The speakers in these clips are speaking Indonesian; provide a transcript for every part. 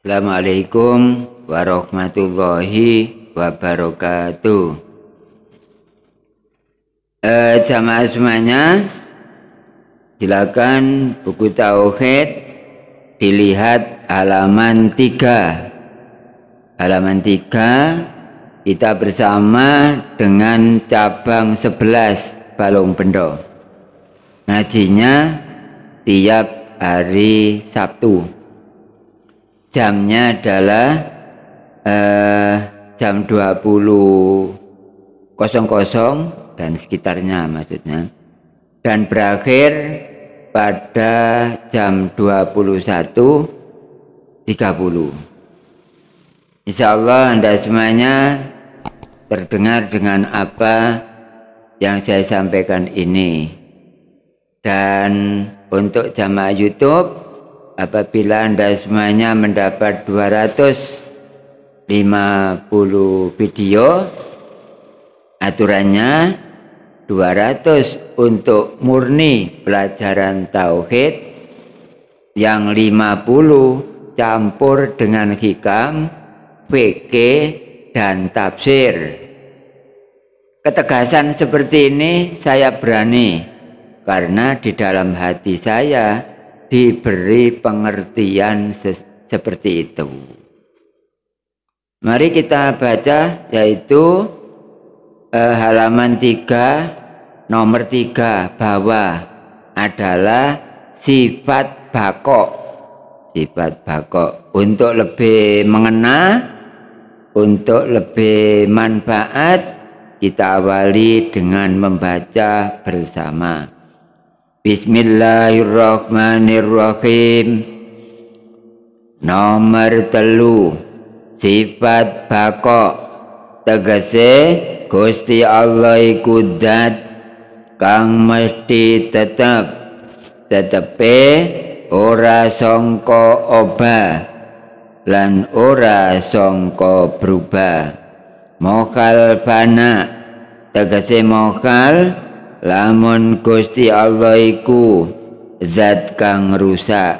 Assalamualaikum warahmatullahi wabarakatuh. Jamaah semuanya, silakan buku tauhid dilihat halaman 3. Halaman 3 kita bersama dengan cabang 11 Balong Bendo. Ngajinya tiap hari Sabtu. Jamnya adalah jam 20.00 dan sekitarnya maksudnya, dan berakhir pada jam 21.30. Insya Allah Anda semuanya terdengar dengan apa yang saya sampaikan ini. Dan untuk jamaah YouTube, apabila Anda semuanya mendapat 250 video, aturannya 200 untuk murni pelajaran tauhid, yang 50 campur dengan hikam, fikih, dan tafsir. Ketegasan seperti ini saya berani karena di dalam hati saya diberi pengertian seperti itu. Mari kita baca, yaitu halaman 3 nomor 3 bawah adalah sifat bakok. Sifat bakok untuk lebih mengena, untuk lebih manfaat, kita awali dengan membaca bersama. Bismillahirrahmanirrahim. Nomor 3, sifat bakok, tegese Gusti Allah iku zat kang mesti tetepe ora sangka obah lan ora sangka berubah. Mokal fana, tegese mokal lamun Gusti Allah iku zat kang rusak.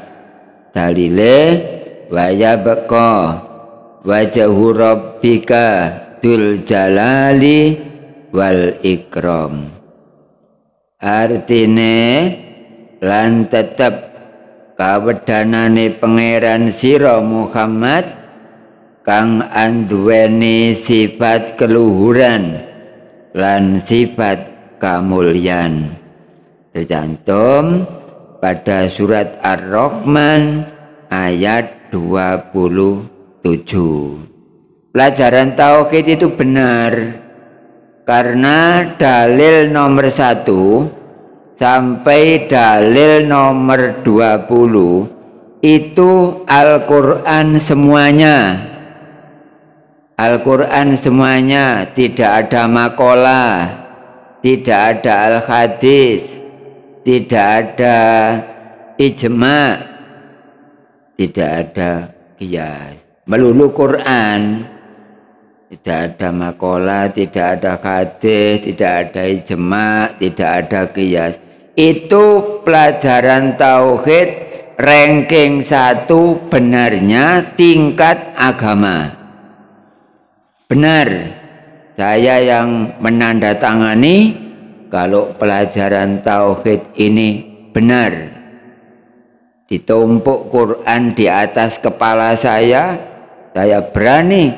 Dalile waya beka wajhu rabbika dzul jalali wal ikram. Artine lan tetep kawedanane pangeran sira Muhammad kang anduweni sifat keluhuran lan sifat kamulyan, tercantum pada surat Ar-Rahman ayat 27. Pelajaran tauhid itu benar karena dalil nomor 1 sampai dalil nomor 20 itu Al-Quran semuanya. Al-Quran semuanya, tidak ada makalah, tidak ada al-hadis, tidak ada ijma', tidak ada qiyas. Melulu Quran, tidak ada makalah, tidak ada hadis, tidak ada ijma', tidak ada qiyas. Itu pelajaran tauhid ranking 1 benarnya tingkat agama. Benar, saya yang menandatangani kalau pelajaran tauhid ini benar. Ditumpuk Quran di atas kepala saya berani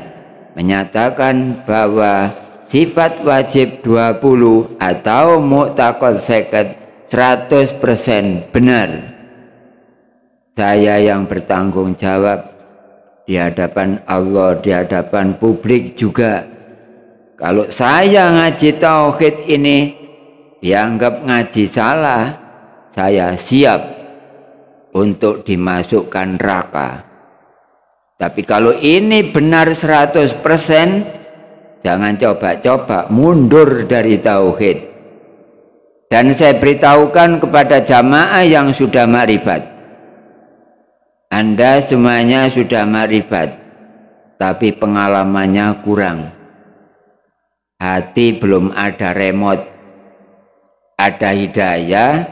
menyatakan bahwa sifat wajib 20 atau mu'taqad 100% benar. Saya yang bertanggung jawab di hadapan Allah, di hadapan publik juga. Kalau saya ngaji tauhid ini dianggap ngaji salah, saya siap untuk dimasukkan neraka. Tapi kalau ini benar 100%, jangan coba-coba mundur dari tauhid. Dan saya beritahukan kepada jamaah yang sudah makrifat, Anda semuanya sudah makrifat, tapi pengalamannya kurang. Hati belum ada remote, ada hidayah,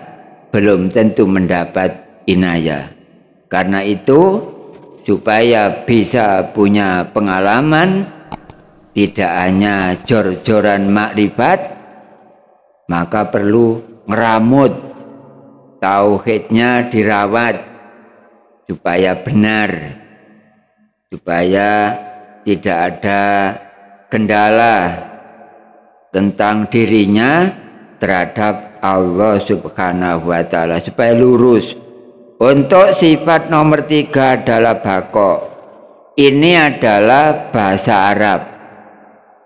belum tentu mendapat inayah. Karena itu supaya bisa punya pengalaman, tidak hanya jor-joran makrifat, maka perlu ngeramut tauhidnya, dirawat supaya benar, supaya tidak ada kendala tentang dirinya terhadap Allah Subhanahu wa Ta'ala, supaya lurus. Untuk sifat nomor 3 adalah bako. Ini adalah bahasa Arab,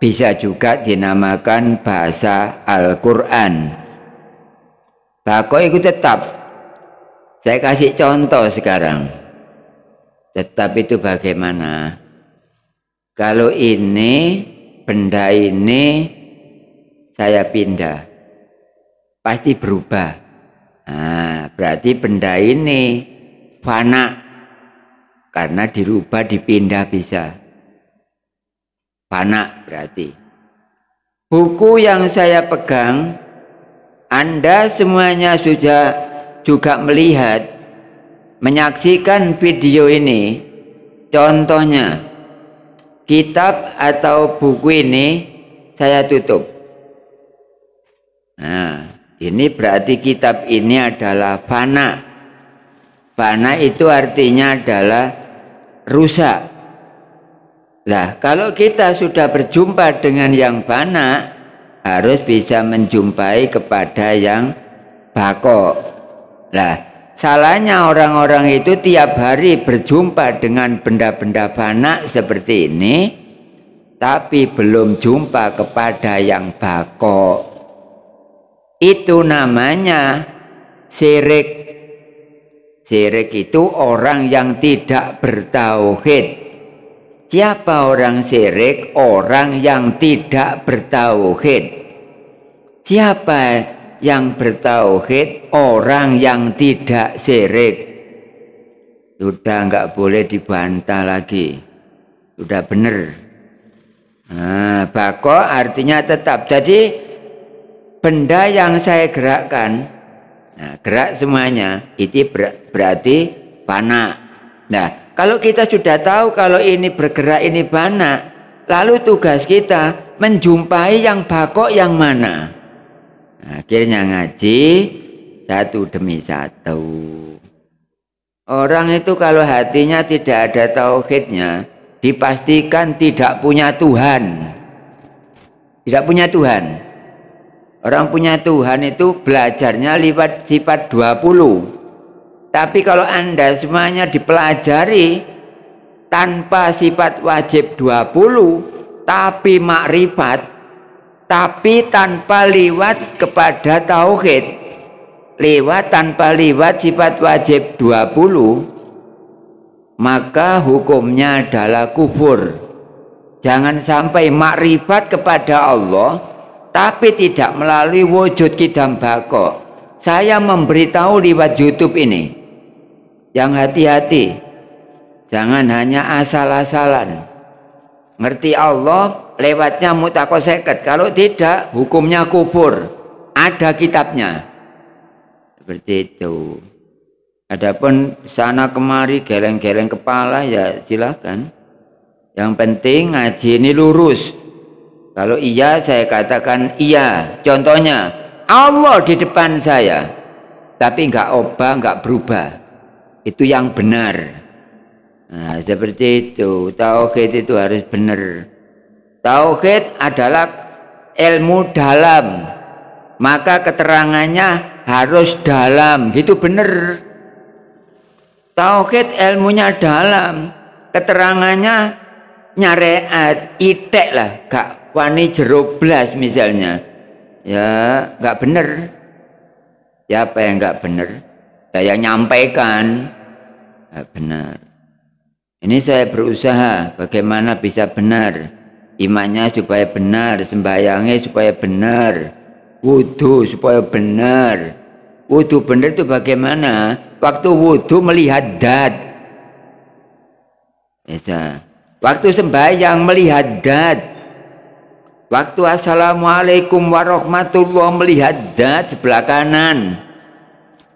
bisa juga dinamakan bahasa Al-Quran. Bako itu tetap. Saya kasih contoh sekarang. Tetap itu bagaimana? Kalau ini, benda ini saya pindah, pasti berubah. Nah, berarti benda ini fana, karena dirubah, dipindah bisa. Fana berarti. Buku yang saya pegang, Anda semuanya sudah juga melihat, menyaksikan video ini. Contohnya, kitab atau buku ini saya tutup. Nah, ini berarti kitab ini adalah fana. Fana itu artinya adalah rusak. Nah, kalau kita sudah berjumpa dengan yang fana, harus bisa menjumpai kepada yang bako. Nah, salahnya orang-orang itu tiap hari berjumpa dengan benda-benda fana seperti ini, tapi belum jumpa kepada yang bako. Itu namanya syirik. Syirik itu orang yang tidak bertauhid. Siapa orang syirik? Orang yang tidak bertauhid. Siapa yang bertauhid? Orang yang tidak syirik. Sudah nggak boleh dibantah lagi. Sudah benar. Nah, bako artinya tetap. Jadi benda yang saya gerakkan, nah, gerak semuanya, itu berarti fana. Nah, kalau kita sudah tahu kalau ini bergerak, ini fana, lalu tugas kita menjumpai yang bako yang mana. Nah, akhirnya ngaji satu demi satu. Orang itu kalau hatinya tidak ada tauhidnya, dipastikan tidak punya Tuhan. Tidak punya Tuhan. Orang punya Tuhan itu belajarnya lewat sifat 20. Tapi kalau Anda semuanya dipelajari tanpa sifat wajib 20, tapi makrifat, tapi tanpa liwat kepada tauhid, tanpa liwat sifat wajib 20, maka hukumnya adalah kufur. Jangan sampai makrifat kepada Allah tapi tidak melalui wujud kidam bako. Saya memberitahu lewat YouTube ini, yang hati-hati, jangan hanya asal-asalan. Ngerti Allah lewatnya mutakoseket. Kalau tidak, hukumnya kufur. Ada kitabnya. Seperti itu. Adapun sana kemari geleng-geleng kepala, ya silakan. Yang penting ngaji ini lurus. Kalau iya, saya katakan iya. Contohnya, Allah di depan saya, tapi enggak obah, enggak berubah. Itu yang benar. Nah, seperti itu. Tauhid itu harus benar. Tauhid adalah ilmu dalam, maka keterangannya harus dalam. Gitu benar. Tauhid ilmunya dalam, keterangannya nyareat, itek lah, gak wani jeroblas misalnya, ya nggak bener. Siapa yang nggak bener? Saya nyampaikan nggak benar. Ini saya berusaha bagaimana bisa benar, imannya supaya benar, sembahyangnya supaya benar, wudhu supaya benar. Wudhu benar itu bagaimana? Waktu wudhu melihat dat, bisa. Waktu sembahyang melihat dat. Waktu assalamualaikum warahmatullahi melihat dat sebelah kanan.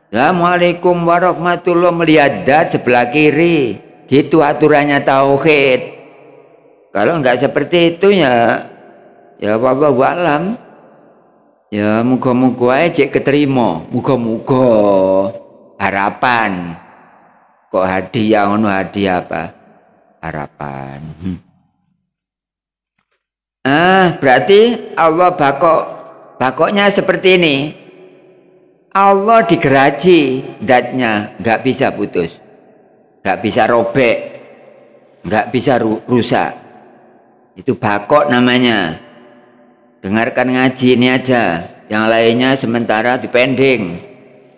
Assalamualaikum warahmatullahi melihat dat sebelah kiri. Gitu aturannya tauhid. Kalau enggak seperti itu ya wallahu alam. Ya muga-muga aja keterima. Muga-muga harapan. Kok hadiah ngono hadiah apa? Harapan. Berarti Allah bakoknya seperti ini. Allah digeraji zatnya, nggak bisa putus, nggak bisa robek, nggak bisa rusak. Itu bakok namanya. Dengarkan ngaji ini aja, yang lainnya sementara dipending.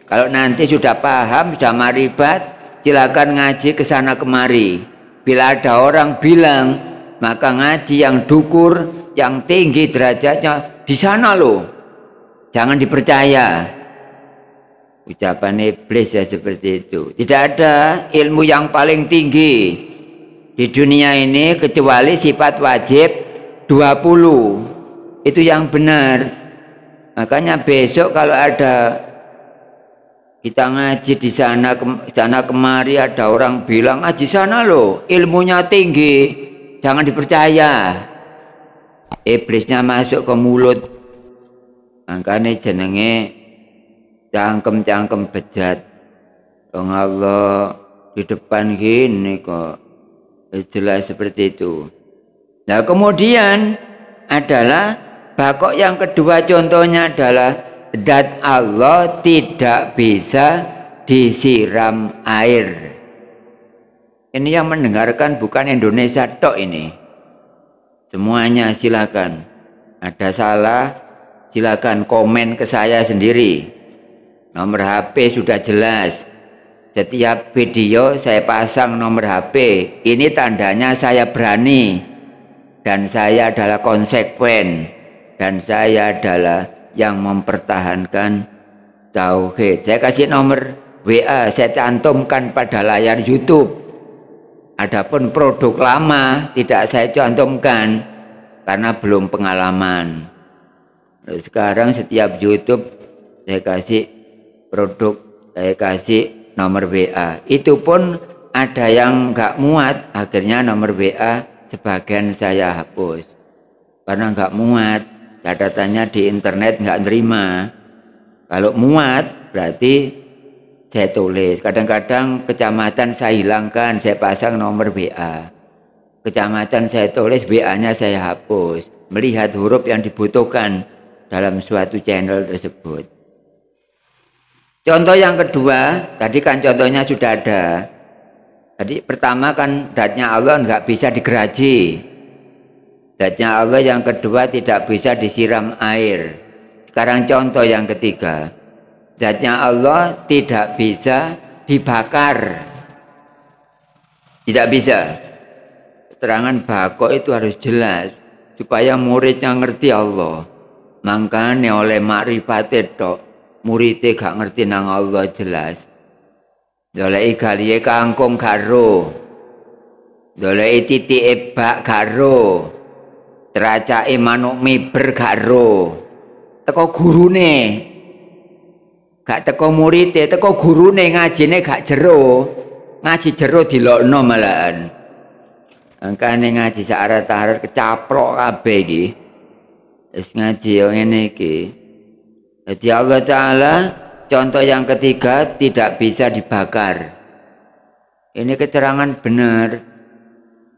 Kalau nanti sudah paham, sudah maribat, silakan ngaji ke sana kemari. Bila ada orang bilang, maka ngaji yang dukur, yang tinggi derajatnya di sana loh. Jangan dipercaya. Ucapan iblis ya seperti itu. Tidak ada ilmu yang paling tinggi di dunia ini kecuali sifat wajib 20. Itu yang benar. Makanya besok kalau ada kita ngaji di sana kemari ada orang bilang ngaji sana loh ilmunya tinggi, jangan dipercaya. Iblisnya masuk ke mulut. Makanya jenenge cangkem-cangkem bejat. Wong Allah di depan gini kok jelas seperti itu. Nah kemudian adalah bakok yang kedua contohnya adalah zat Allah tidak bisa disiram air. Ini yang mendengarkan bukan Indonesia tok ini. Semuanya silakan. Ada salah silakan komen ke saya sendiri. Nomor HP sudah jelas. Setiap video saya pasang nomor HP. Ini tandanya saya berani. Dan saya adalah konsekuen. Dan saya adalah yang mempertahankan tauhid. Saya kasih nomor WA, saya cantumkan pada layar YouTube. Adapun produk lama tidak saya cantumkan karena belum pengalaman. Sekarang setiap YouTube saya kasih produk, saya kasih nomor WA. Itu pun ada yang nggak muat, akhirnya nomor WA sebagian saya hapus karena nggak muat. Catatannya di internet nggak nerima. Kalau muat berarti saya tulis. Kadang-kadang kecamatan saya hilangkan, saya pasang nomor WA. Kecamatan saya tulis, WA-nya saya hapus. Melihat huruf yang dibutuhkan dalam suatu channel tersebut. Contoh yang kedua, tadi kan contohnya sudah ada. Tadi pertama kan zatnya Allah nggak bisa digeraji. Zatnya Allah yang kedua tidak bisa disiram air. Sekarang contoh yang ketiga. Zatnya Allah tidak bisa dibakar. Tidak bisa. Keterangan bakok itu harus jelas. Supaya muridnya ngerti Allah. Makanya oleh makrifat itu muridnya gak ngerti nang Allah jelas. Dolei galiye kangkung karo. Dolei titik bak karo. Teracake manuk miber karo. Teko gurune. Gak teko muridnya, teko gurune ngajine gak jero. Ngaji jero dilokno malahan. Angkane ngaji syarat-syarat kecaplok kabeh iki. Wis ngaji yo ngene iki. Jadi Allah Ta'ala contoh yang ketiga tidak bisa dibakar. Ini keterangan benar.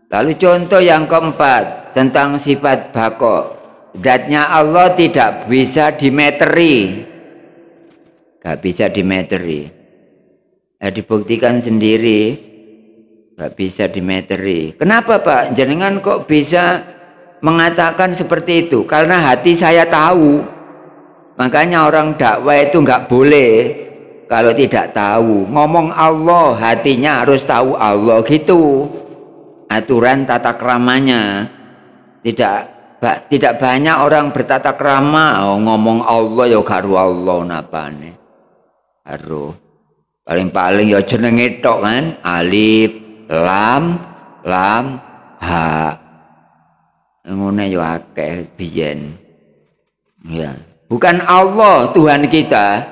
Lalu contoh yang keempat tentang sifat bakok. Zatnya Allah tidak bisa dimeteri. Gak bisa dimeteri. Dibuktikan sendiri. Gak bisa dimeteri. Kenapa Pak? Jenengan kok bisa mengatakan seperti itu? Karena hati saya tahu. Makanya orang dakwah itu nggak boleh kalau tidak tahu. Ngomong Allah, hatinya harus tahu Allah gitu. Aturan tata keramanya. Tidak banyak orang bertata krama. Oh, ngomong Allah ya karo Allah napane. Karo. Paling-paling ya jenenge tok kan. Alif, lam, ha. Ngene ya akeh biyen. Ya. Bukan Allah Tuhan kita.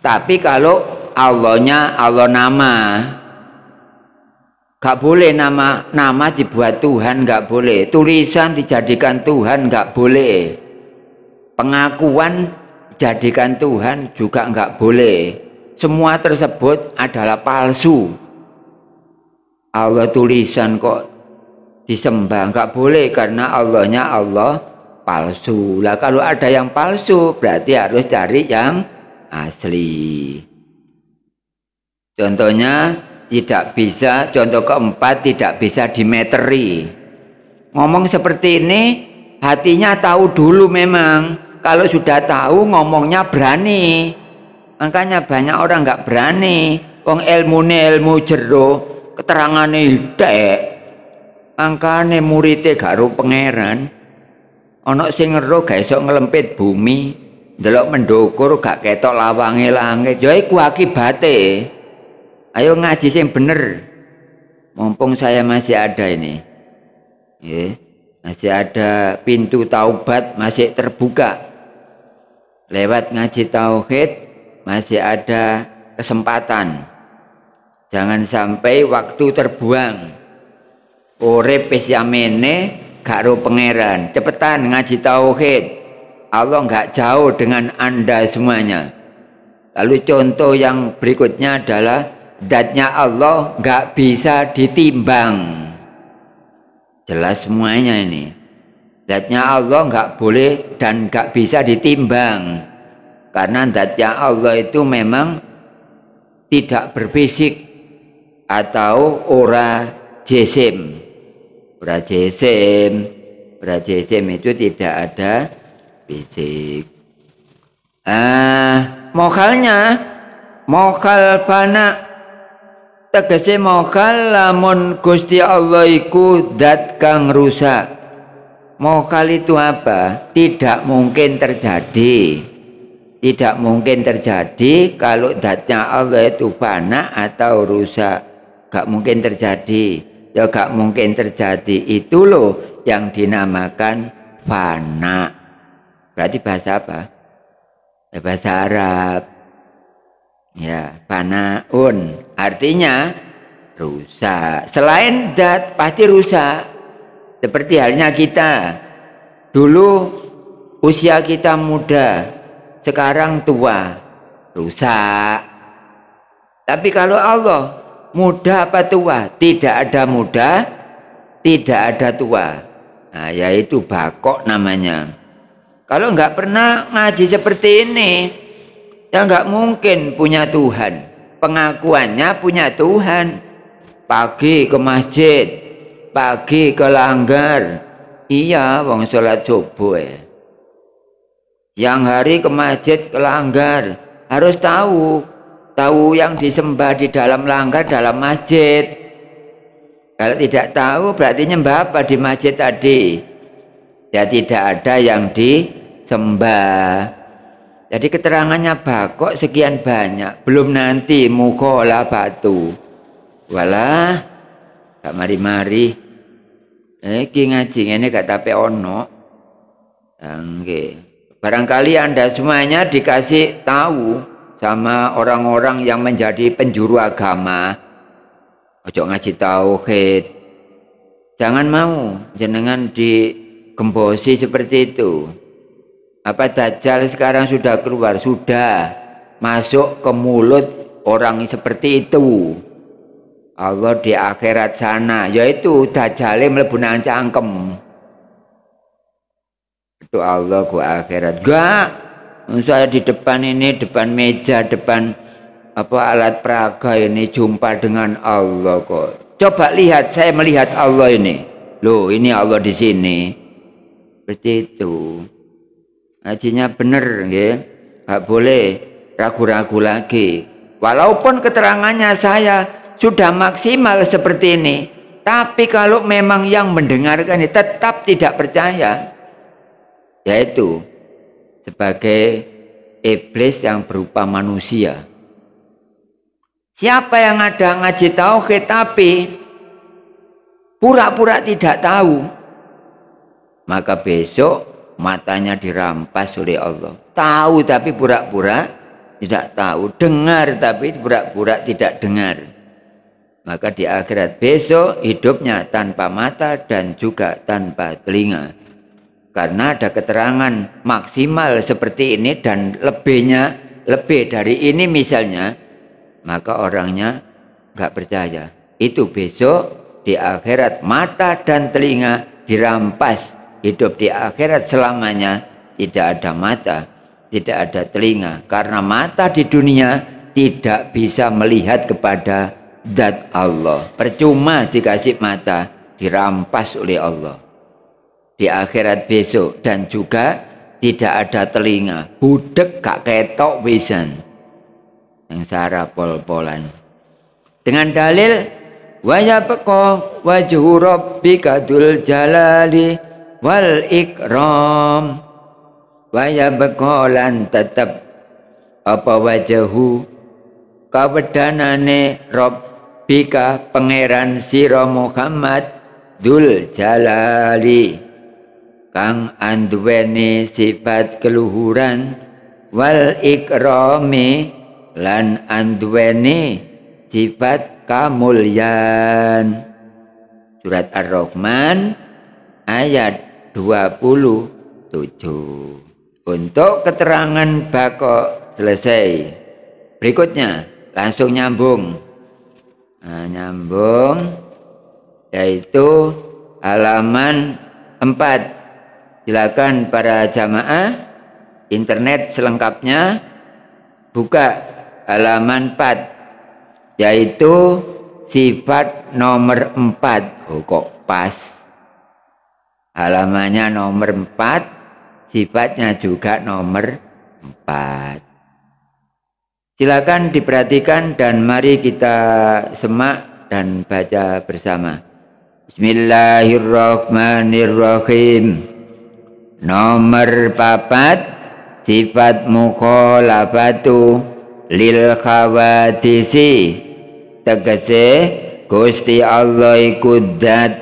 Tapi kalau Allahnya Allah nama. Gak boleh nama dibuat Tuhan, gak boleh. Tulisan dijadikan Tuhan, gak boleh. Pengakuan dijadikan Tuhan juga gak boleh. Semua tersebut adalah palsu. Allah tulisan kok disembah, gak boleh, karena Allahnya Allah palsu. Lah kalau ada yang palsu berarti harus cari yang asli. Contohnya tidak bisa, contoh keempat, tidak bisa dimeteri. Ngomong seperti ini hatinya tahu dulu memang. Kalau sudah tahu ngomongnya berani. Makanya banyak orang nggak berani. Wong ilmu jero, keterangane hidek. Angkane muridé gak ro pangeran. Ana sing ngero gak iso nglempit bumi, ndelok mendukur gak ketok lawange langit. Ya iku akibate. Ayo ngaji sing bener. Mumpung saya masih ada ini. Masih ada pintu taubat masih terbuka. Lewat ngaji tauhid masih ada kesempatan. Jangan sampai waktu terbuang. Urip wis yamene gak ro pangeran. Cepetan ngaji tauhid. Allah enggak jauh dengan Anda semuanya. Lalu contoh yang berikutnya adalah zatnya Allah nggak bisa ditimbang. Jelas semuanya ini. Zatnya Allah nggak boleh dan nggak bisa ditimbang. Karena zatnya Allah itu memang tidak berfisik atau ora jisim. Ora jisim itu tidak ada fisik. Mokhal fana. Tegese mokhal lamun Gusti Allah iku zat kang rusak. Mokhal itu apa? Tidak mungkin terjadi. Tidak mungkin terjadi kalau zatnya Allah itu fana atau rusak. Gak mungkin terjadi. Ya gak mungkin terjadi itu loh yang dinamakan fana. Berarti bahasa apa? Ya, bahasa Arab. Ya, fanaun artinya rusak. Selain zat pasti rusak. Seperti halnya kita. Dulu usia kita muda, sekarang tua, rusak. Tapi kalau Allah, muda apa tua? Tidak ada muda, tidak ada tua. Nah, yaitu bakok namanya. Kalau nggak pernah ngaji seperti ini, ya nggak mungkin punya Tuhan. Pengakuannya punya Tuhan. Pagi ke masjid, pagi ke langgar. Iya, wong sholat subuh ya. Yang hari ke masjid, ke langgar. Harus tahu yang disembah di dalam langgar, dalam masjid. Kalau tidak tahu berarti nyembah apa di masjid tadi? Ya tidak ada yang disembah. Jadi keterangannya bakok sekian banyak. Belum nanti mukhola batu. Walah, gak mari-mari. Iki ngaji ini gak tape ono. Barangkali Anda semuanya dikasih tahu sama orang-orang yang menjadi penjuru agama. Ojo ngaji tauhid. Jangan mau jenengan digembosi seperti itu. Apa Dajjal sekarang sudah keluar? Sudah masuk ke mulut orang seperti itu. Allah di akhirat sana, yaitu Dajjal mlebu nang cangkem. Itu Allah ke akhirat. Enggak. Saya di depan ini, depan meja, depan alat peraga ini jumpa dengan Allah kok. Coba lihat, saya melihat Allah ini. Loh, ini Allah di sini. Seperti itu. Ngajinya bener, nggak boleh ragu-ragu lagi. Walaupun keterangannya saya sudah maksimal seperti ini, tapi kalau memang yang mendengarkan ini tetap tidak percaya, yaitu sebagai iblis yang berupa manusia. Siapa yang ada ngaji tauhid tapi pura-pura tidak tahu, maka besok matanya dirampas oleh Allah. Tahu tapi pura-pura tidak tahu. Dengar tapi pura-pura tidak dengar. maka di akhirat besok hidupnya tanpa mata dan juga tanpa telinga. Karena ada keterangan maksimal seperti ini dan lebih dari ini misalnya, maka orangnya nggak percaya. Itu besok di akhirat mata dan telinga dirampas, hidup di akhirat selamanya tidak ada mata, tidak ada telinga, karena mata di dunia tidak bisa melihat kepada zat Allah. Percuma dikasih mata, dirampas oleh Allah di akhirat besok. Dan juga tidak ada telinga, budek gak ketok wisan, yang sara pol-polan. Dengan dalil wa yabqa wajhu rabbika dzul jalali wal ikram. Wa yabqa lan tetep apa wajhu kawedanane rabbika pangeran sira Muhammad dzul jalali kang anduweni sifat keluhuran wal ikrami lan anduweni sifat kamulyan. Surat Ar-Rahman ayat 27. Untuk keterangan bako selesai. Berikutnya langsung nyambung. Nyambung yaitu halaman 4. Silakan para jamaah internet selengkapnya buka halaman 4, yaitu sifat nomor 4. Oh, kok pas halamannya nomor 4, sifatnya juga nomor 4. Silakan diperhatikan dan mari kita semak dan baca bersama. Bismillahirrahmanirrahim. Nomor 4, sifat mukhalafatu lil khawadisi, tegese Gusti Allah iku zat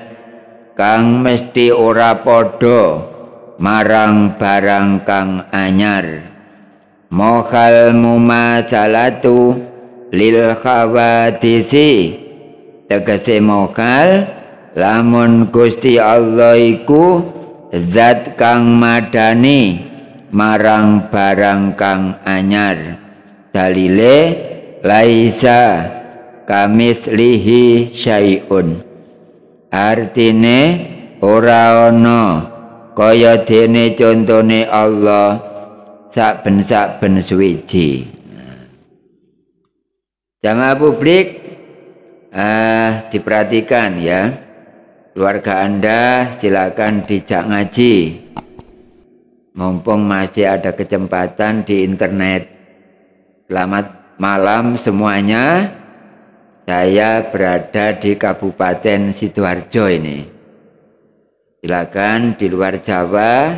kang mesti ora padha marang barang kang anyar. Mokhal mumasalatu lil khawadisi, tegese mokhal lamun Gusti Allah iku zat kang madani marang barang kang anyar. Dalile laisa kamitslihi syai'un, artine ora ana kaya dene contone Allah saben-saben suwiji. Jamaah publik diperhatikan ya. Keluarga Anda silakan dijak ngaji. Mumpung masih ada kesempatan di internet. Selamat malam semuanya. Saya berada di Kabupaten Sidoarjo ini. Silakan di luar Jawa,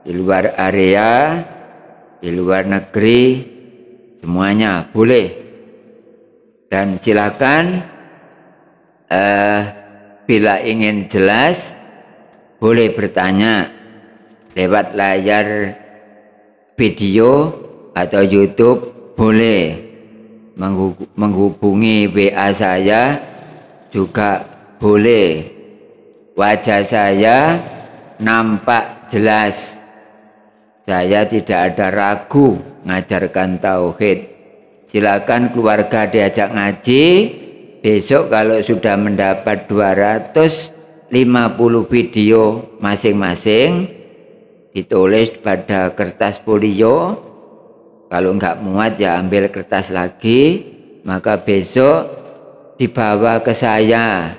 di luar area, di luar negeri, semuanya boleh. Dan silakan bila ingin jelas boleh bertanya lewat layar video atau YouTube, boleh menghubungi WA saya juga boleh. Wajah saya nampak jelas, saya tidak ada ragu ngajarkan tauhid. Silakan keluarga diajak ngaji. Besok kalau sudah mendapat 250 video masing-masing, ditulis pada kertas folio. Kalau enggak muat ya ambil kertas lagi, maka besok dibawa ke saya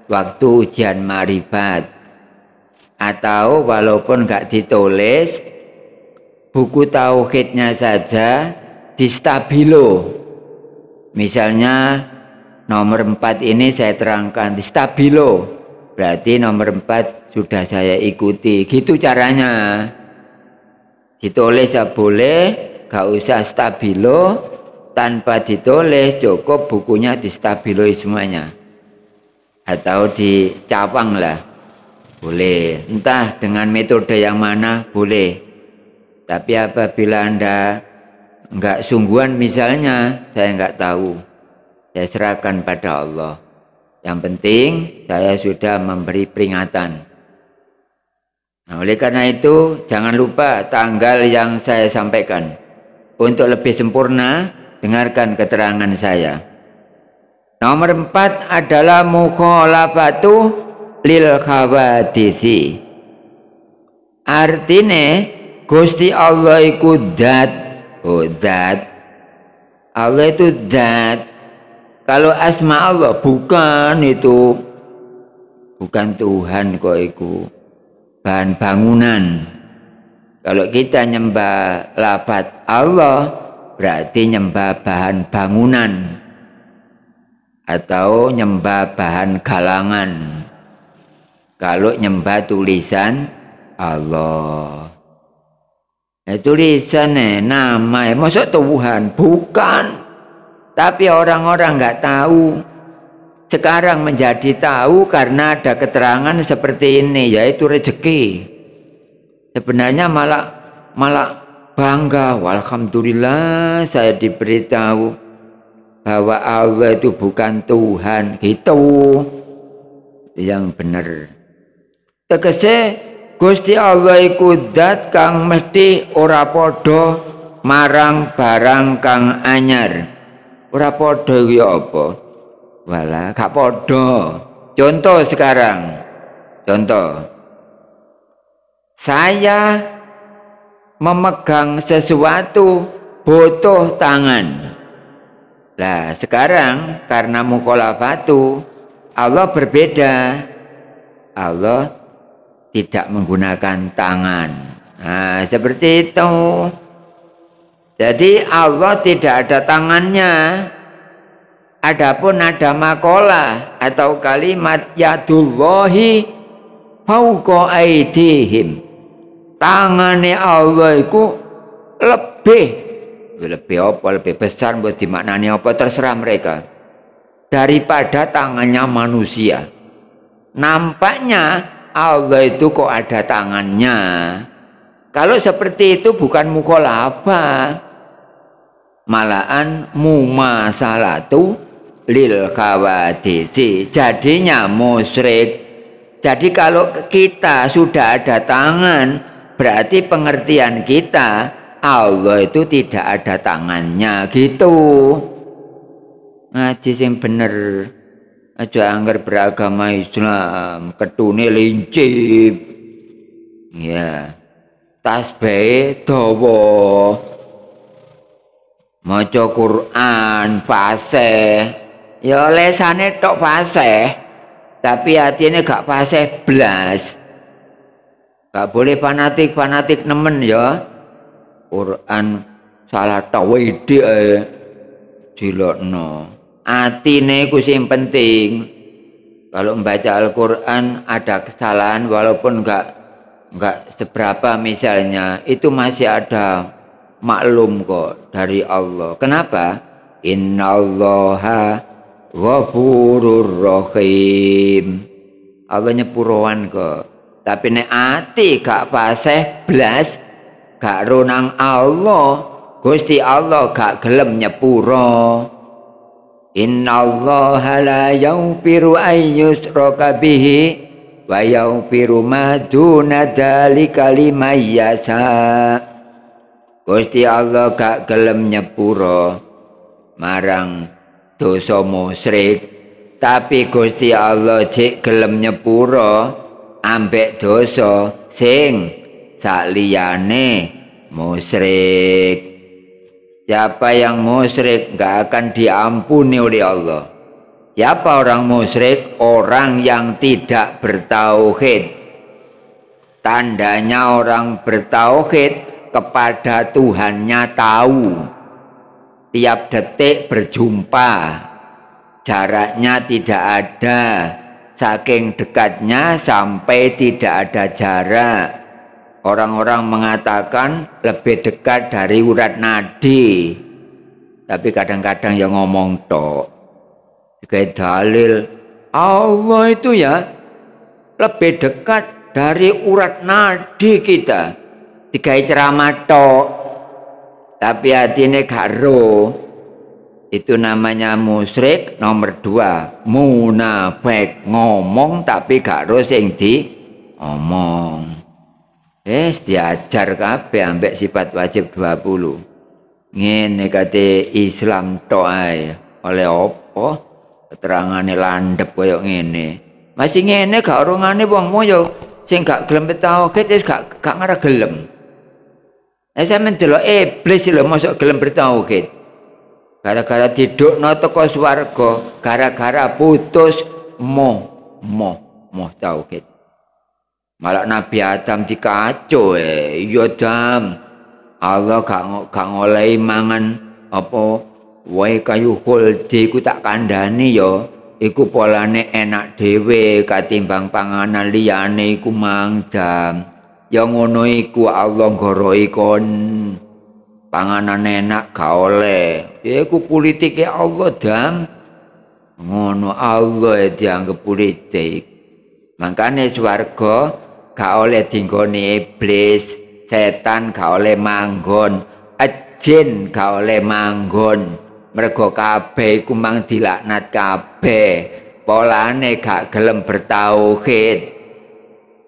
waktu ujian ma'rifat. Atau walaupun enggak ditulis, buku tauhidnya saja di stabilo. Misalnya nomor 4 ini saya terangkan di stabilo, berarti nomor 4 sudah saya ikuti. Gitu caranya. Ditulis ya boleh, gak usah stabilo. Tanpa ditulis cukup bukunya di stabilo semuanya. Atau dicawang lah, boleh. Entah dengan metode yang mana boleh. Tapi apabila Anda enggak sungguhan misalnya, saya enggak tahu. saya serahkan pada Allah. Yang penting saya sudah memberi peringatan. Nah, oleh karena itu jangan lupa tanggal yang saya sampaikan. Untuk lebih sempurna, dengarkan keterangan saya. Nomor 4 adalah mukhalafatu lil khawadisi. Artinya Gusti Allah iku zat. Allah itu zat. Kalau asma Allah bukan itu, bukan Tuhan kok iku, bahan bangunan. Kalau kita nyembah lafaz Allah berarti nyembah bahan bangunan atau nyembah bahan galangan. Kalau nyembah tulisan Allah, tulisannya nama, maksud Tuhan bukan. Tapi orang-orang nggak tahu. Sekarang menjadi tahu karena ada keterangan seperti ini, yaitu rezeki. Sebenarnya malah bangga. Alhamdulillah saya diberitahu bahwa Allah itu bukan Tuhan. Gitu yang benar. Tegese Gusti Allah iku zat kang mesti ora padha marang barang kang anyar. Ora padha iki apa? Walah, gak padha. Contoh sekarang. Contoh. Saya memegang sesuatu butuh tangan. Lah, sekarang karena mukhalafatu Allah berbeda. Allah tidak menggunakan tangan. Nah, seperti itu. Jadi Allah tidak ada tangannya. Adapun ada maqalah atau kalimat yadullahi fauqa aidihim. Tangannya Allah itu lebih apa? Lebih besar buat dimaknani apa terserah mereka. Daripada tangannya manusia. Nampaknya Allah itu kok ada tangannya. Kalau seperti itu bukan mukhalafah. Malahan mumasalatu lil khawadisi, jadinya musyrik. Jadi kalau kita sudah ada tangan, berarti pengertian kita Allah itu tidak ada tangannya gitu. Ngaji sing bener, aja anggar beragama Islam ketune lincip. Ya, tasbih dawa, maca Quran fasih, ya lesane tok fasih, tapi hatine gak fasih blas. Gak boleh fanatik nemen ya. Quran salah tauhid dilokno. Atine iku sing penting. Kalau membaca Al-Qur'an ada kesalahan walaupun enggak seberapa misalnya, itu masih ada maklum kok dari Allah. Kenapa? Innallaha ghafurur rahim. Allah nyepuroan kok. Tapi nek ati gak fasih blas, gak runang Allah, Gusti Allah gak gelem nyepuro. Innallaha la yaghfiru ayyushraka bihi wa yaghfiru ma duna dzalika liman yasha. Gusti Allah gak gelem nyepuro marang dosa musyrik, tapi Gusti Allah jek gelem nyepuro ambek dosa sing sakliyane musyrik. Siapa yang musyrik gak akan diampuni oleh Allah. Siapa orang musyrik? Orang yang tidak bertauhid. Tandanya orang bertauhid kepada Tuhannya tahu. Tiap detik berjumpa. Jaraknya tidak ada. Saking dekatnya sampai tidak ada jarak. Orang-orang mengatakan lebih dekat dari urat nadi. Tapi kadang-kadang yang ngomong tok. Kayak dalil Allah itu ya lebih dekat dari urat nadi kita. Dikai ceramah tok. Tapi hatinya gak roh. Itu namanya musyrik. Nomor 2 munafik, ngomong tapi gak ro sing diomong. Diajar kabeh ambek sifat wajib 20. Ngene kate Islam tok ae. Oleh apa? Keterangane landhep koyo ngene. Masih ngene gak orongane wong yo sing gak gelem tauhid wis gak ngarep gelem. Saya mendelok iblis lho mosok gelem bertauhid. Gara-gara didukno teko swarga, gara-gara putus moh tauhid. Malah Nabi Adam dikaco iya Adam. Allah gak ngolehi mangan apa wae kayu khuldi ku tak kandhani ya. Iku polane enak dhewe katimbang panganan liyane iku mangdam. Ya ngono iku Allah nggoroi kon. Panganan enak gak oleh. Iku politike Allah Dam. Ngono Allah dianggap politik. Makane swarga gak oleh dinggoni iblis, setan gak oleh manggon, jin gak oleh manggon. Mergo kabeh iku mang dilaknat kabeh. Polane gak gelem bertauhid.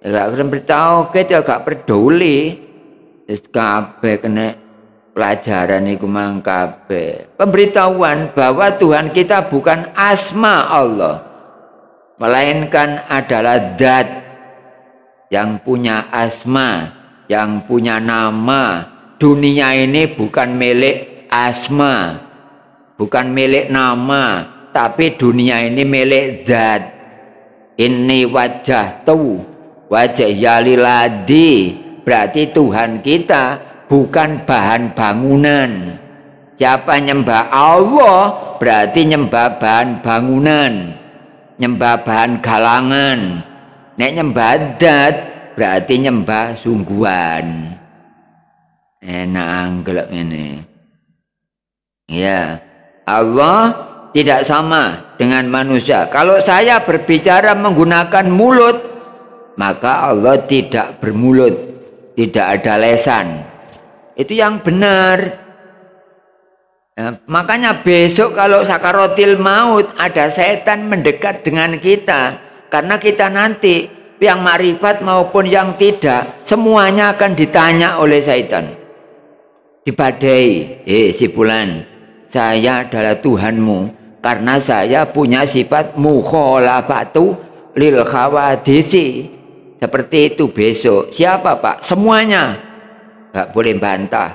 Gak gelem bertauhid ya gak peduli. Wis kabeh kena pelajaran iku mang kabeh. Pemberitahuan bahwa Tuhan kita bukan asma Allah, melainkan adalah zat yang punya asma, yang punya nama. Dunia ini bukan milik asma, bukan milik nama, tapi dunia ini milik zat. Ini wajah tu wajah yaliladi, berarti Tuhan kita bukan bahan bangunan. Siapa nyembah Allah berarti nyembah bahan bangunan, nyembah bahan galangan. Nek nyembah zat berarti nyembah sungguhan. Enak anggelek ini. Ya, Allah tidak sama dengan manusia. Kalau saya berbicara menggunakan mulut, maka Allah tidak bermulut, tidak ada lesan. Itu yang benar. Ya, makanya besok kalau sakaratil maut ada setan mendekat dengan kita, karena kita nanti yang makrifat maupun yang tidak semuanya akan ditanya oleh setan. Dibadai, si fulan, saya adalah Tuhanmu karena saya punya sifat mukhalafatu lil khawadisi. Seperti itu besok. Siapa Pak? Semuanya. Gak boleh bantah.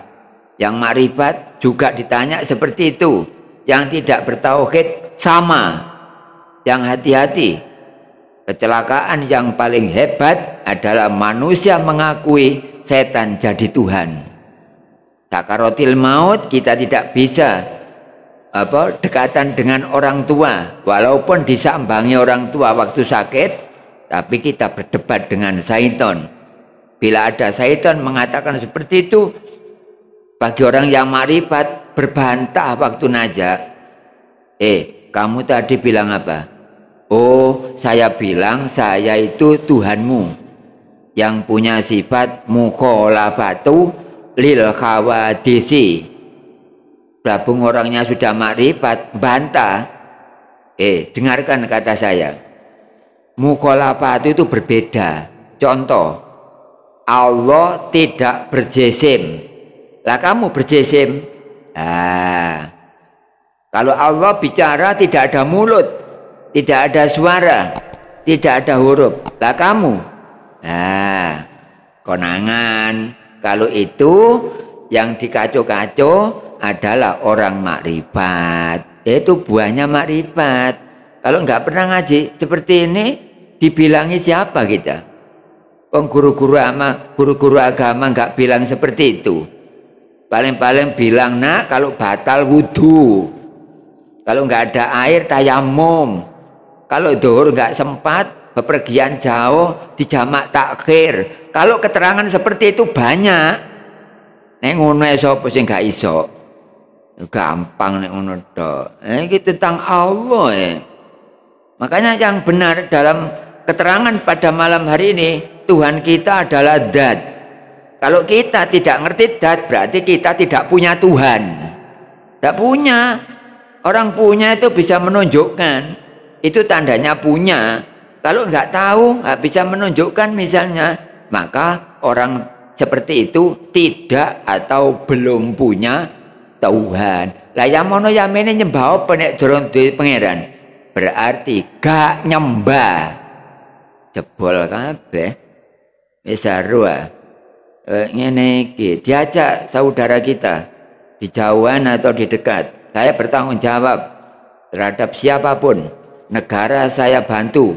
Yang makrifat juga ditanya seperti itu. Yang tidak bertauhid sama. Yang hati-hati. Kecelakaan yang paling hebat adalah manusia mengakui setan jadi Tuhan. Sakaratil maut kita tidak bisa dekatan dengan orang tua. Walaupun disambangi orang tua waktu sakit, tapi kita berdebat dengan syaitan. Bila ada syaitan mengatakan seperti itu, bagi orang yang makrifat berbantah waktu najak. Kamu tadi bilang apa? Oh, saya bilang saya itu Tuhanmu yang punya sifat mukhalafatu lil khawadisi. Berhubung orangnya sudah makrifat, bantah. Dengarkan kata saya. Mukhalafat itu berbeda. Contoh, Allah tidak berjisim. Lah kamu berjisim. Kalau Allah bicara tidak ada mulut, tidak ada suara, tidak ada huruf. Lah kamu. Konangan. Kalau itu yang dikaco-kaco adalah orang makrifat. Itu buahnya makrifat. Kalau nggak pernah ngaji seperti ini, dibilangi siapa kita? Guru-guru agama nggak bilang seperti itu. Paling-paling bilang, nak kalau batal wudhu, kalau nggak ada air tayamum, kalau zuhur nggak sempat bepergian jauh dijamak takhir. Kalau keterangan seperti itu banyak. Nek ngono sapa sing gak iso? Gampang nek ngono tok. Iki tentang Allah. Makanya yang benar dalam keterangan pada malam hari ini, Tuhan kita adalah zat. Kalau kita tidak ngerti zat, berarti kita tidak punya Tuhan. Tidak punya. Orang punya itu bisa menunjukkan, itu tandanya punya. Kalau nggak tahu, nggak bisa menunjukkan misalnya, maka orang seperti itu tidak atau belum punya Tuhan. Lah yang mono yamene nyembah apa nek durung duwe pangeran? Berarti gak nyembah. Jebol kabeh. Wis aru ngene iki, diajak saudara kita di jauhan atau di dekat. Saya bertanggung jawab terhadap siapapun. Negara saya bantu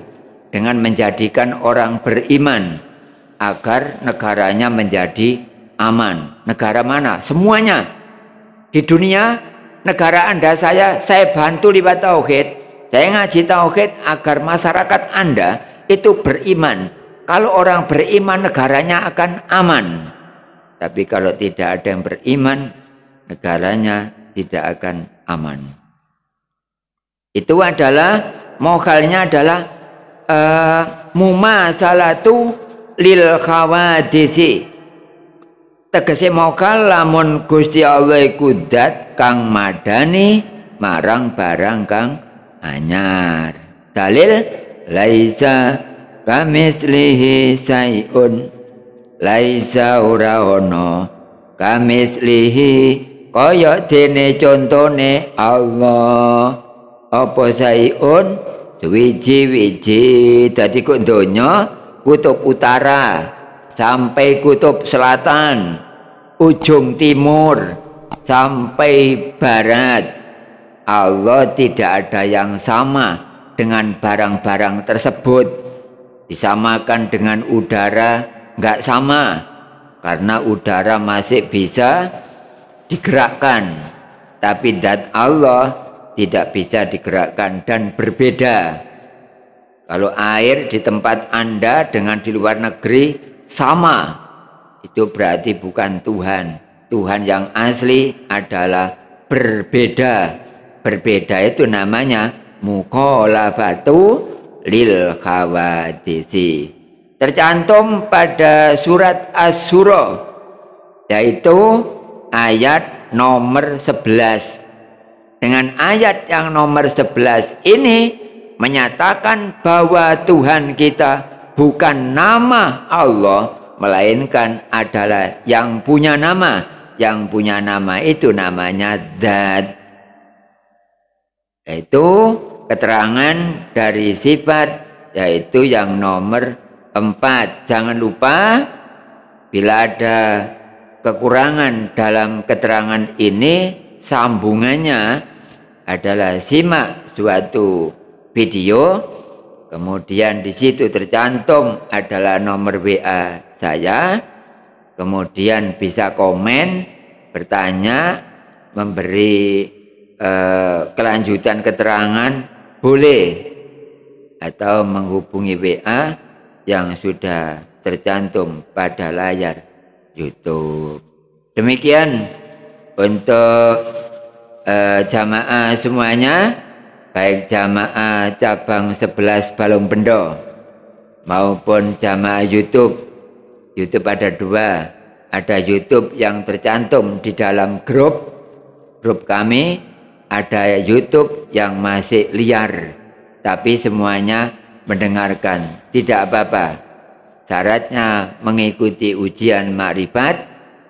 dengan menjadikan orang beriman agar negaranya menjadi aman. Negara mana? Semuanya. Di dunia, negara Anda saya bantu lewat tauhid. Saya ngaji tauhid agar masyarakat Anda itu beriman. Kalau orang beriman, negaranya akan aman. Tapi kalau tidak ada yang beriman, negaranya tidak akan aman. Itu adalah, mokhalnya adalah mumasalatu lil khawadisi. Tegese mokal lamun Gusti Allah iku zat kang madani marang barang kang anyar. Dalil laisa kamislihi sayun, laisa ora ono kamislihi kaya dene contone Allah. Apa sayun? Suwiji-wiji. Dadi kok donya kutub utara sampai kutub selatan, ujung timur sampai barat, Allah tidak ada yang sama dengan barang-barang tersebut. Disamakan dengan udara enggak sama, karena udara masih bisa digerakkan, tapi zat Allah tidak bisa digerakkan dan berbeda. Kalau air di tempat Anda dengan di luar negeri sama, itu berarti bukan Tuhan. Tuhan yang asli adalah berbeda. Berbeda itu namanya mukhalafatu lil khawadisi. Tercantum pada surat Asy-Syura, yaitu ayat nomor 11. Dengan ayat yang nomor 11 ini menyatakan bahwa Tuhan kita bukan nama Allah, melainkan adalah yang punya nama. Yang punya nama itu namanya Zat. Itu keterangan dari sifat, yaitu yang nomor 4. Jangan lupa, bila ada kekurangan dalam keterangan ini, sambungannya adalah simak suatu video, kemudian di situ tercantum adalah nomor WA saya, kemudian bisa komen, bertanya, memberi kelanjutan keterangan, boleh, atau menghubungi WA yang sudah tercantum pada layar YouTube. Demikian untuk jamaah semuanya, baik jamaah cabang 11 Balong Bendo maupun jamaah YouTube. YouTube ada 2, ada YouTube yang tercantum di dalam grup kami, ada YouTube yang masih liar, tapi semuanya mendengarkan. Tidak apa-apa. Syaratnya mengikuti ujian makrifat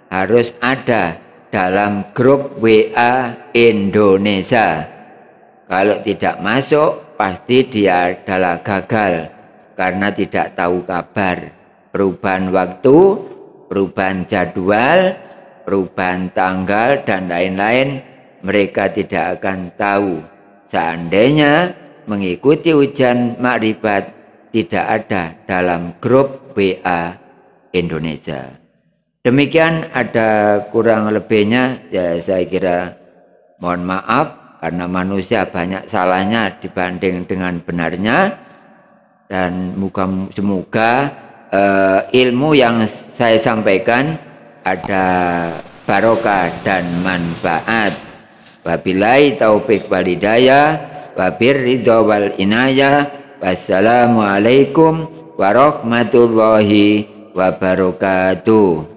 harus ada dalam grup WA Indonesia. Kalau tidak masuk, pasti dia adalah gagal karena tidak tahu kabar. Perubahan waktu, perubahan jadwal, perubahan tanggal, dan lain-lain, mereka tidak akan tahu. Seandainya mengikuti ujian makrifat tidak ada dalam grup WA Indonesia. Demikian, ada kurang lebihnya, ya saya kira mohon maaf karena manusia banyak salahnya dibanding dengan benarnya, dan semoga ilmu yang saya sampaikan ada barokah dan manfaat. Wabillahi taufik wal hidayah, wabirridha wal inayah. Wassalamualaikum warahmatullahi wabarakatuh.